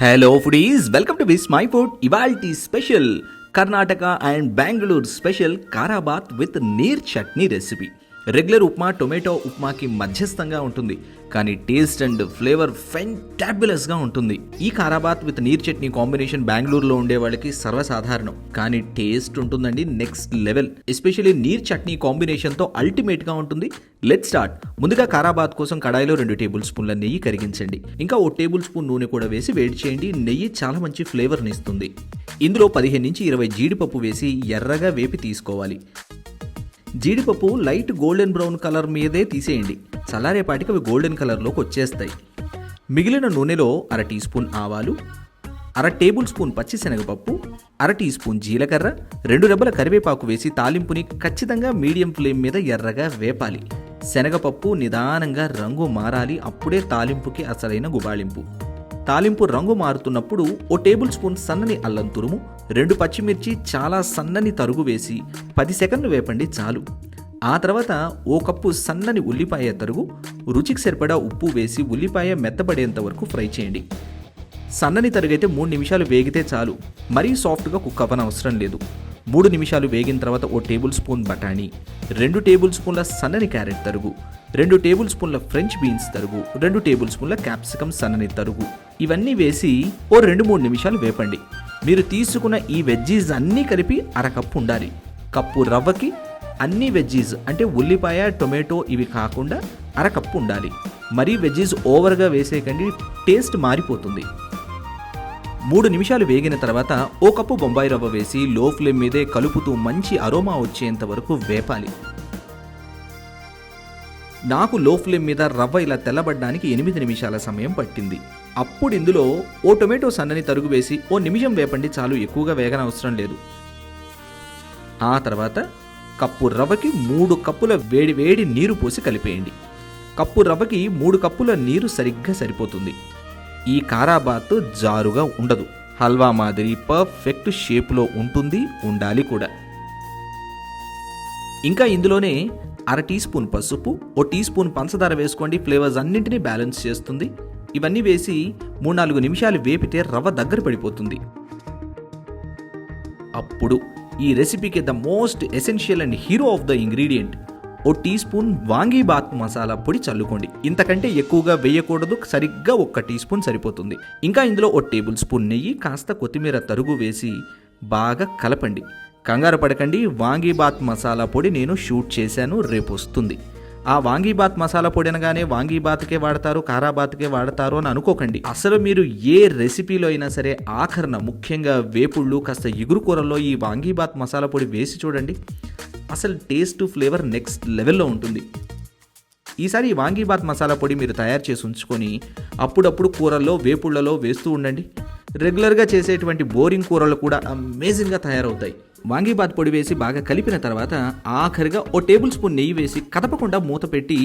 Hello foodies, welcome to Vismai food. ఇవాల్టి special Karnataka and Bengaluru special khara bath with neer chutney recipe. Regular upma, tomato ఉప్మాకి మధ్యస్థంగా ఉంటుంది, కానీ టేస్ట్ అండ్ ఫ్లేవర్ ఫెంటాబులస్గా ఉంటుంది. ఈ khara bath with neer chutney combination బెంగళూరులో ఉండే వాళ్ళకి సర్వసాధారణం, కానీ టేస్ట్ ఉంటుందండి next level. Especially neer chutney కాంబినేషన్తో అల్టిమేట్గా ఉంటుంది. Let start. ముందుగా కారాబాత్ కోసం కడాయిలో 2 టేబుల్ స్పూన్ల నెయ్యి కరిగించండి. ఇంకా 1 టేబుల్ స్పూన్ నూనె కూడా వేసి వేడి చేయండి. నెయ్యి చాలా మంచి ఫ్లేవర్ని ఇస్తుంది. ఇందులో 15 నుంచి 20 జీడిపప్పు వేసి ఎర్రగా వేపి తీసుకోవాలి. జీడిపప్పు లైట్ గోల్డెన్ బ్రౌన్ కలర్ మీదే తీసేయండి. చల్లారేపాటికి అవి గోల్డెన్ కలర్లోకి వచ్చేస్తాయి. మిగిలిన నూనెలో 1/2 టీ స్పూన్ ఆవాలు, 1/2 టేబుల్ స్పూన్ పచ్చిశనగపప్పు, 1/2 టీ స్పూన్ జీలకర్ర, 2 రెబ్బల కరివేపాకు వేసి తాలింపుని ఖచ్చితంగా మీడియం ఫ్లేమ్ మీద ఎర్రగా వేపాలి. శనగపప్పు నిదానంగా రంగు మారాలి, అప్పుడే తాలింపుకి అసలైన గుబాళింపు. తాలింపు రంగు మారుతున్నప్పుడు 1 టేబుల్ స్పూన్ సన్నని అల్లం తురుము, 2 పచ్చిమిర్చి చాలా సన్నని తరుగు వేసి 10 సెకండ్లు వేపండి చాలు. ఆ తర్వాత 1 కప్పు సన్నని ఉల్లిపాయ తరుగు, రుచికి సరిపడా ఉప్పు వేసి ఉల్లిపాయ మెత్తపడేంత వరకు ఫ్రై చేయండి. సన్నని తరుగైతే 3 నిమిషాలు వేగితే చాలు, మరీ సాఫ్ట్గా కుక్ అవ్వనవసరం లేదు. 3 నిమిషాలు వేగిన తర్వాత 1 టేబుల్ స్పూన్ బఠానీ, 2 టేబుల్ స్పూన్ల సన్నని క్యారెట్ తరుగు, 2 టేబుల్ స్పూన్ల ఫ్రెంచ్ బీన్స్ తరుగు, 2 టేబుల్ స్పూన్ల క్యాప్సికమ్ సన్నని తరుగు, ఇవన్నీ వేసి 2-3 నిమిషాలు వేపండి. మీరు తీసుకున్న ఈ వెజ్జీస్ అన్నీ కలిపి 1/2 కప్పు ఉండాలి. కప్పు రవ్వకి అన్ని వెజ్జీస్ అంటే ఉల్లిపాయ, టొమాటో ఇవి కాకుండా 1/2 కప్పు ఉండాలి. మరీ వెజ్జీస్ ఓవర్గా వేసేయకండి, టేస్ట్ మారిపోతుంది. 3 నిమిషాలు వేగిన తర్వాత 1 కప్పు బొంబాయి రవ్వ వేసి లో ఫ్లేమ్ మీదే కలుపుతూ మంచి అరోమా వచ్చేంత వరకు వేపాలి. నాకు లో ఫ్లేమ్ మీద రవ్వ ఇలా తెల్లబడ్డానికి 8 నిమిషాల సమయం పట్టింది. అప్పుడు ఇందులో 1 టొమాటో సన్నని తరుగు వేసి 1 నిమిషం వేపండి చాలు, ఎక్కువగా వేగనవసరం లేదు. ఆ తర్వాత కప్పు రవ్వకి 3 కప్పుల వేడి వేడి నీరు పోసి కలిపేయండి. కప్పు రవ్వకి 3 కప్పుల నీరు సరిగ్గా సరిపోతుంది. ఈ కారాబాత్ జారుగా ఉండదు, హల్వా మాదిరి పర్ఫెక్ట్ షేప్లో ఉంటుంది, ఉండాలి కూడా. ఇంకా ఇందులోనే 1/2 టీ స్పూన్ పసుపు, 1 టీ స్పూన్ పంచదార వేసుకోండి, ఫ్లేవర్స్ అన్నింటినీ బ్యాలెన్స్ చేస్తుంది. ఇవన్నీ వేసి 3-4 నిమిషాలు వేపితే రవ్వ దగ్గర పడిపోతుంది. అప్పుడు ఈ రెసిపీకి the most essential and hero of the ingredient 1 teaspoon vangi bath masala పొడి చల్లుకోండి. ఇంతకంటే ఎక్కువగా వేయకూడదు, సరిగ్గా 1 టీ స్పూన్ సరిపోతుంది. ఇంకా ఇందులో 1 టేబుల్ స్పూన్ నెయ్యి, కాస్త కొత్తిమీర తరుగు వేసి బాగా కలపండి. కంగారు పడకండి, వాంగీబాత్ మసాలా పొడి నేను షూట్ చేశాను, రేపు వస్తుంది. ఆ వాంగీబాత్ మసాలా పొడి అనగానే వాంగీబాత్కే వాడతారు, కారాబాత్కే వాడతారు అని అనుకోకండి. అసలు మీరు ఏ రెసిపీలో అయినా సరే ఆఖరణ ముఖ్యంగా వేపుళ్ళు, కాస్త ఇగురు కూరల్లో ఈ వాంగీబాత్ మసాలా పొడి వేసి చూడండి, అసలు టేస్ట్ ఫ్లేవర్ నెక్స్ట్ లెవెల్లో ఉంటుంది. ఈసారి ఈ వాంగీబాత్ మసాలా పొడి మీరు తయారు చేసి ఉంచుకొని అప్పుడప్పుడు కూరల్లో, వేపుళ్లలో వేస్తూ ఉండండి. రెగ్యులర్గా చేసేటువంటి బోరింగ్ కూరలు కూడా అమేజింగ్గా తయారవుతాయి. వాంగీబాత్ పొడి వేసి బాగా కలిపిన తర్వాత ఆఖరిగా 1 టేబుల్ స్పూన్ నెయ్యి వేసి కదపకుండా మూత పెట్టి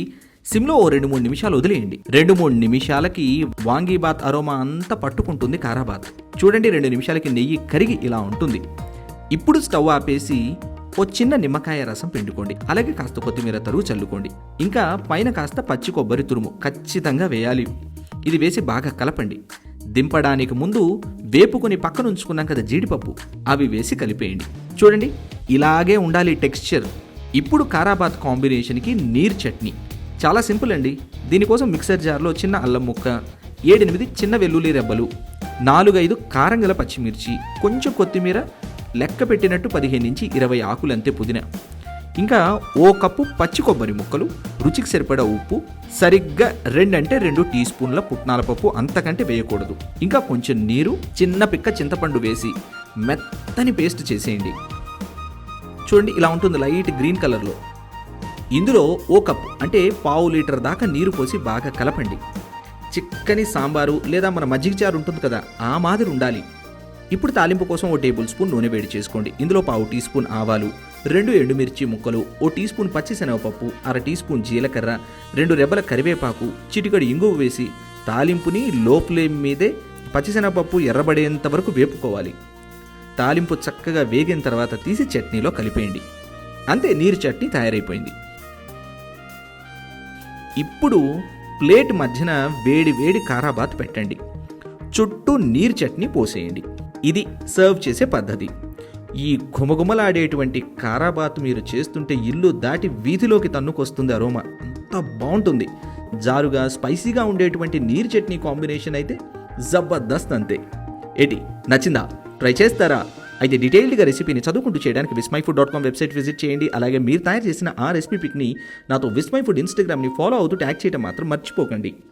సిమ్లో 2-3 నిమిషాలు వదిలేయండి. 2-3 నిమిషాలకి వాంగీబాత్ అరోమా అంతా పట్టుకుంటుంది కారాబాత్. చూడండి, 2 నిమిషాలకి నెయ్యి కరిగి ఇలా ఉంటుంది. ఇప్పుడు స్టవ్ ఆపేసి 1 చిన్న నిమ్మకాయ రసం పిండుకోండి. అలాగే కాస్త కొత్తిమీర తరుగు చల్లుకోండి. ఇంకా పైన కాస్త పచ్చి కొబ్బరి తురుము ఖచ్చితంగా వేయాలి. ఇది వేసి బాగా కలపండి. దింపడానికి ముందు వేపుకొని పక్కన ఉంచుకున్నాం కదా జీడిపప్పు, అవి వేసి కలిపేయండి. చూడండి, ఇలాగే ఉండాలి టెక్స్చర్. ఇప్పుడు కారాబాత్ కాంబినేషన్కి నీర్ చట్నీ చాలా సింపుల్ అండి. దీనికోసం మిక్సర్ జార్లో చిన్న అల్లం ముక్క, 7-8 చిన్న వెల్లుల్లి రెబ్బలు, 4-5 కారం గల పచ్చిమిర్చి, కొంచెం కొత్తిమీర, లెక్క పెట్టినట్టు 15 నుంచి 20 ఆకులంతే పుదీనా, ఇంకా 1 కప్పు పచ్చి కొబ్బరి ముక్కలు, రుచికి సరిపడా ఉప్పు, సరిగ్గా 2 టీ స్పూన్ల పుట్నాల పప్పు, అంతకంటే వేయకూడదు. ఇంకా కొంచెం నీరు, చిన్న పిక్క చింతపండు వేసి మెత్తని పేస్ట్ చేసేయండి. చూడండి, ఇలా ఉంటుంది లైట్ గ్రీన్ కలర్లో. ఇందులో 1 కప్పు అంటే 1/2 లీటర్ దాకా నీరు పోసి బాగా కలపండి. చిక్కని సాంబారు లేదా మన మజ్జిగ చారు ఉంటుంది కదా, ఆ మాదిరి ఉండాలి. ఇప్పుడు తాలింపు కోసం 1 టేబుల్ స్పూన్ నూనె వేడి చేసుకోండి. ఇందులో 1/2 టీ స్పూన్ ఆవాలు, 2 ఎండుమిర్చి ముక్కలు, 1 టీ స్పూన్ పచ్చిశనగపప్పు, 1/2 టీ స్పూన్ జీలకర్ర, 2 రెబ్బల కరివేపాకు, చిటికెడు ఇంగువ వేసి తాలింపుని లో ఫ్లేమ్ మీదే పచ్చిశనగపప్పు ఎర్రబడేంత వరకు వేపుకోవాలి. తాలింపు చక్కగా వేగిన తర్వాత తీసి చట్నీలో కలిపేయండి. అంతే, నీరు చట్నీ తయారైపోయింది. ఇప్పుడు ప్లేట్ మధ్యన వేడి వేడి కారాబాత్ పెట్టండి. చుట్టూ నీరు చట్నీ పోసేయండి. ఇది సర్వ్ చేసే పద్ధతి. ఈ ఘుమఘుమలాడేటువంటి కారాబాత్ మీరు చేస్తుంటే ఇల్లు దాటి వీధిలోకి తన్నుకొస్తుంది అరోమా. అంత బాగుంటుంది. జారుగా స్పైసీగా ఉండేటువంటి నీరు చట్నీ కాంబినేషన్ అయితే జబర్దస్త్ అంతే. ఏంటి నచ్చిందా? ట్రై చేస్తారా? అయితే డీటెయిల్డ్గా రెసిపీని చదువుకుంటూ చేయడానికి vismyfood.com వెబ్సైట్ విజిట్ చేయండి. అలాగే మీరు తయారు చేసిన ఆ రెసిపీ పిక్ని నాతో విస్మై ఫుడ్ ఇన్స్టాగ్రామ్ని ఫాలో అవుతూ ట్యాగ్ చేయడం మాత్రం మర్చిపోకండి.